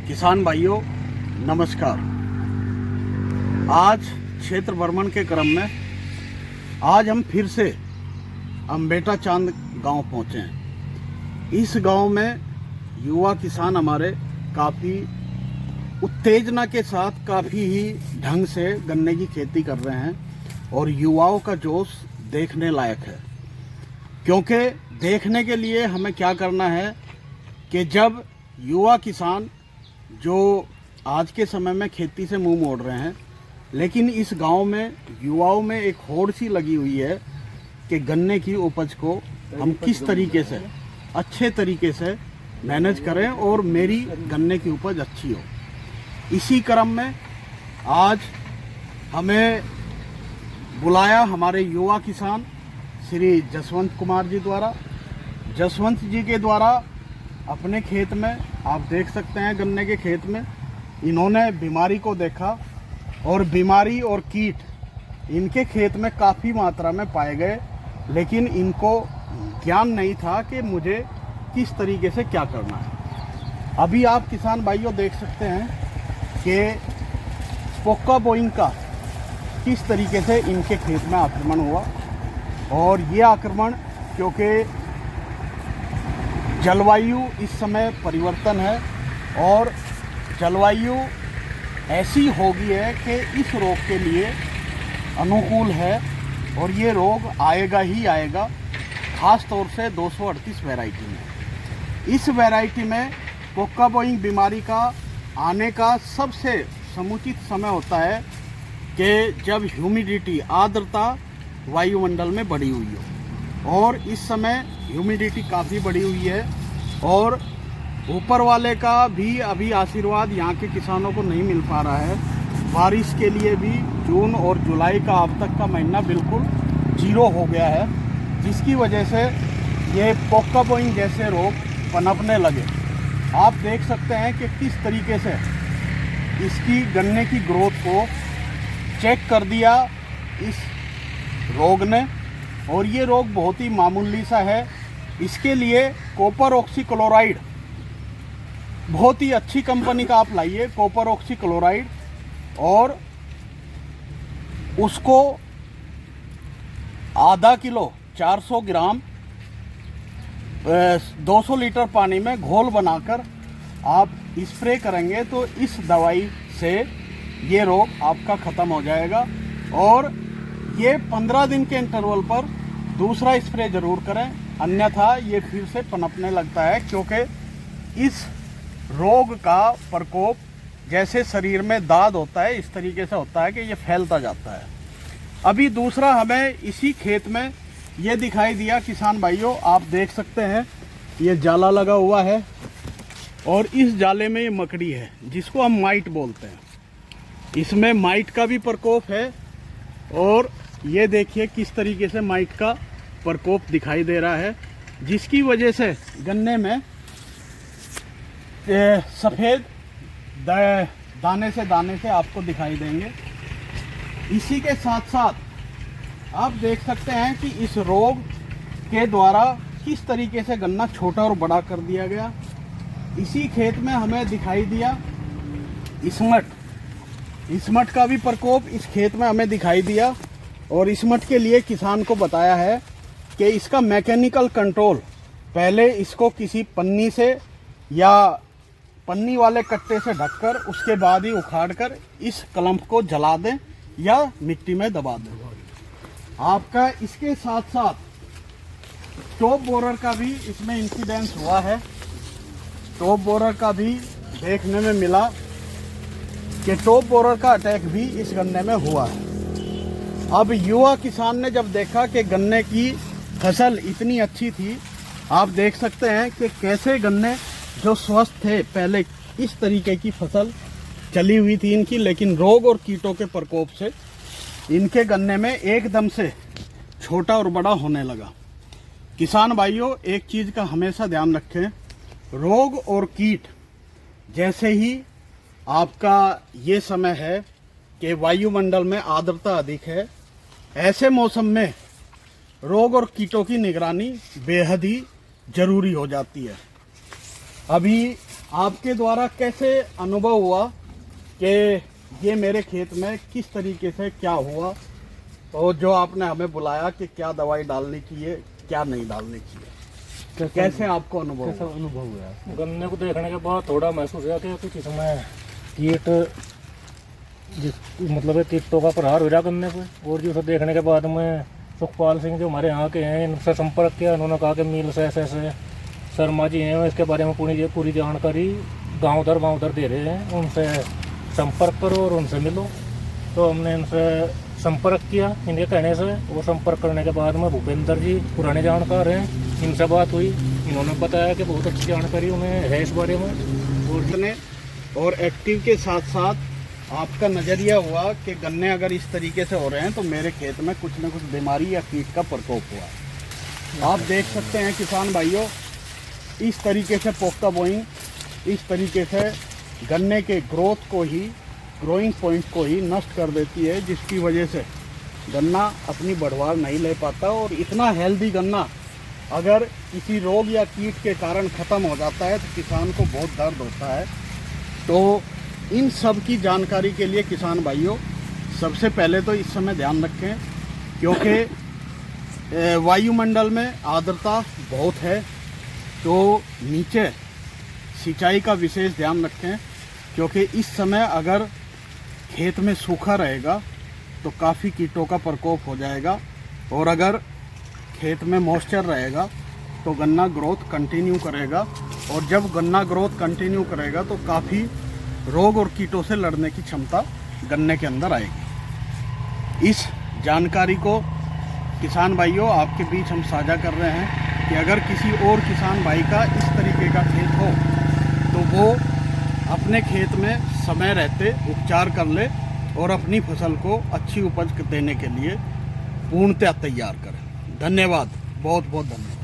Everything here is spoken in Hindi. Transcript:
किसान भाइयों नमस्कार। आज क्षेत्र भ्रमण के क्रम में आज हम फिर से अम्बेटा चांद गांव पहुंचे हैं। इस गांव में युवा किसान हमारे काफ़ी उत्तेजना के साथ काफ़ी ही ढंग से गन्ने की खेती कर रहे हैं और युवाओं का जोश देखने लायक है। क्योंकि देखने के लिए हमें क्या करना है कि जब युवा किसान जो आज के समय में खेती से मुंह मोड़ रहे हैं, लेकिन इस गांव में युवाओं में एक होड़ सी लगी हुई है कि गन्ने की उपज को हम किस तरीके से अच्छे तरीके से मैनेज करें और मेरी गन्ने की उपज अच्छी हो। इसी क्रम में आज हमें बुलाया हमारे युवा किसान श्री जसवंत कुमार जी द्वारा। जसवंत जी के द्वारा अपने खेत में आप देख सकते हैं, गन्ने के खेत में इन्होंने बीमारी को देखा और बीमारी और कीट इनके खेत में काफ़ी मात्रा में पाए गए, लेकिन इनको ज्ञान नहीं था कि मुझे किस तरीके से क्या करना है। अभी आप किसान भाइयों देख सकते हैं कि पोका बोइंग का किस तरीके से इनके खेत में आक्रमण हुआ। और ये आक्रमण क्योंकि जलवायु इस समय परिवर्तन है और जलवायु ऐसी हो गई है कि इस रोग के लिए अनुकूल है और ये रोग आएगा ही आएगा, ख़ास तौर से 238 वैरायटी में। इस वैरायटी में पोका बोइंग बीमारी का आने का सबसे समुचित समय होता है कि जब ह्यूमिडिटी आर्द्रता वायुमंडल में बढ़ी हुई हो, और इस समय ह्यूमिडिटी काफ़ी बढ़ी हुई है और ऊपर वाले का भी अभी आशीर्वाद यहाँ के किसानों को नहीं मिल पा रहा है। बारिश के लिए भी जून और जुलाई का अब तक का महीना बिल्कुल जीरो हो गया है, जिसकी वजह से ये पोका बोइंग जैसे रोग पनपने लगे। आप देख सकते हैं कि किस तरीके से इसकी गन्ने की ग्रोथ को चेक कर दिया इस रोग ने, और ये रोग बहुत ही मामूली सा है। इसके लिए कॉपर ऑक्सीक्लोराइड बहुत ही अच्छी कंपनी का आप लाइए, कॉपर ऑक्सीक्लोराइड, और उसको आधा किलो 400 ग्राम 200 लीटर पानी में घोल बनाकर आप स्प्रे करेंगे तो इस दवाई से ये रोग आपका ख़त्म हो जाएगा। और ये 15 दिन के इंटरवल पर दूसरा स्प्रे ज़रूर करें, अन्यथा ये फिर से पनपने लगता है। क्योंकि इस रोग का प्रकोप जैसे शरीर में दाद होता है, इस तरीके से होता है कि ये फैलता जाता है। अभी दूसरा हमें इसी खेत में ये दिखाई दिया किसान भाइयों, आप देख सकते हैं ये जाला लगा हुआ है और इस जाले में ये मकड़ी है जिसको हम माइट बोलते हैं। इसमें माइट का भी प्रकोप है और ये देखिए किस तरीके से माइट का प्रकोप दिखाई दे रहा है, जिसकी वजह से गन्ने में सफ़ेद दाने से आपको दिखाई देंगे। इसी के साथ साथ आप देख सकते हैं कि इस रोग के द्वारा किस तरीके से गन्ना छोटा और बड़ा कर दिया गया। इसी खेत में हमें दिखाई दिया इसमट का भी प्रकोप इस खेत में हमें दिखाई दिया, और इसमट के लिए किसान को बताया है कि इसका मैकेनिकल कंट्रोल पहले इसको किसी पन्नी से या पन्नी वाले कट्टे से ढककर उसके बाद ही उखाड़कर इस कलम्प को जला दें या मिट्टी में दबा दें। आपका इसके साथ साथ टॉप बोरर का भी इसमें इंसिडेंस हुआ है। टॉप बोरर का भी देखने में मिला कि टॉप बोरर का अटैक भी इस गन्ने में हुआ है। अब युवा किसान ने जब देखा कि गन्ने की फसल इतनी अच्छी थी, आप देख सकते हैं कि कैसे गन्ने जो स्वस्थ थे, पहले इस तरीके की फसल चली हुई थी इनकी, लेकिन रोग और कीटों के प्रकोप से इनके गन्ने में एकदम से छोटा और बड़ा होने लगा। किसान भाइयों एक चीज़ का हमेशा ध्यान रखें, रोग और कीट जैसे ही आपका ये समय है कि वायुमंडल में आर्द्रता अधिक है, ऐसे मौसम में रोग और कीटों की निगरानी बेहद ही ज़रूरी हो जाती है। अभी आपके द्वारा कैसे अनुभव हुआ कि ये मेरे खेत में किस तरीके से क्या हुआ, और जो आपने हमें बुलाया कि क्या दवाई डालनी चाहिए क्या नहीं डालनी चाहिए, कैसे आपको अनुभव हुआ? गन्ने को देखने के बाद थोड़ा महसूस हुआ कि कुछ इसमें कीट मतलब है कीटों का प्रहार हो रहा गन्ने पे। और जो सब देखने के बाद में सुखपाल सिंह जो हमारे यहाँ के हैं इनसे संपर्क किया। उन्होंने कहा कि मिल से ऐसे शर्मा जी हैं, इसके बारे में पूरी जानकारी गांव दर दे रहे हैं, उनसे संपर्क करो और उनसे मिलो। तो हमने इनसे संपर्क किया इनके कहने से। वो संपर्क करने के बाद में भूपेंद्र जी पुराने जानकार हैं, इनसे बात हुई। इन्होंने बताया कि बहुत अच्छी जानकारी उन्हें है इस बारे में। और एक्टिव के साथ साथ आपका नज़रिया हुआ कि गन्ने अगर इस तरीके से हो रहे हैं तो मेरे खेत में कुछ न कुछ बीमारी या कीट का प्रकोप हुआ है। आप देख सकते हैं किसान भाइयों, इस तरीके से पोक्ता बोइंग इस तरीके से गन्ने के ग्रोथ को ही, ग्रोइंग पॉइंट को ही नष्ट कर देती है, जिसकी वजह से गन्ना अपनी बढ़वार नहीं ले पाता। और इतना हेल्दी गन्ना अगर किसी रोग या कीट के कारण ख़त्म हो जाता है तो किसान को बहुत दर्द होता है। तो इन सब की जानकारी के लिए किसान भाइयों, सबसे पहले तो इस समय ध्यान रखें क्योंकि वायुमंडल में आर्द्रता बहुत है, तो नीचे सिंचाई का विशेष ध्यान रखें क्योंकि इस समय अगर खेत में सूखा रहेगा तो काफ़ी कीटों का प्रकोप हो जाएगा। और अगर खेत में मॉइस्चर रहेगा तो गन्ना ग्रोथ कंटिन्यू करेगा, और जब गन्ना ग्रोथ कंटिन्यू करेगा तो काफ़ी रोग और कीटों से लड़ने की क्षमता गन्ने के अंदर आएगी। इस जानकारी को किसान भाइयों आपके बीच हम साझा कर रहे हैं कि अगर किसी और किसान भाई का इस तरीके का खेत हो तो वो अपने खेत में समय रहते उपचार कर ले और अपनी फसल को अच्छी उपज देने के लिए पूर्णतः तैयार करें। धन्यवाद, बहुत बहुत धन्यवाद।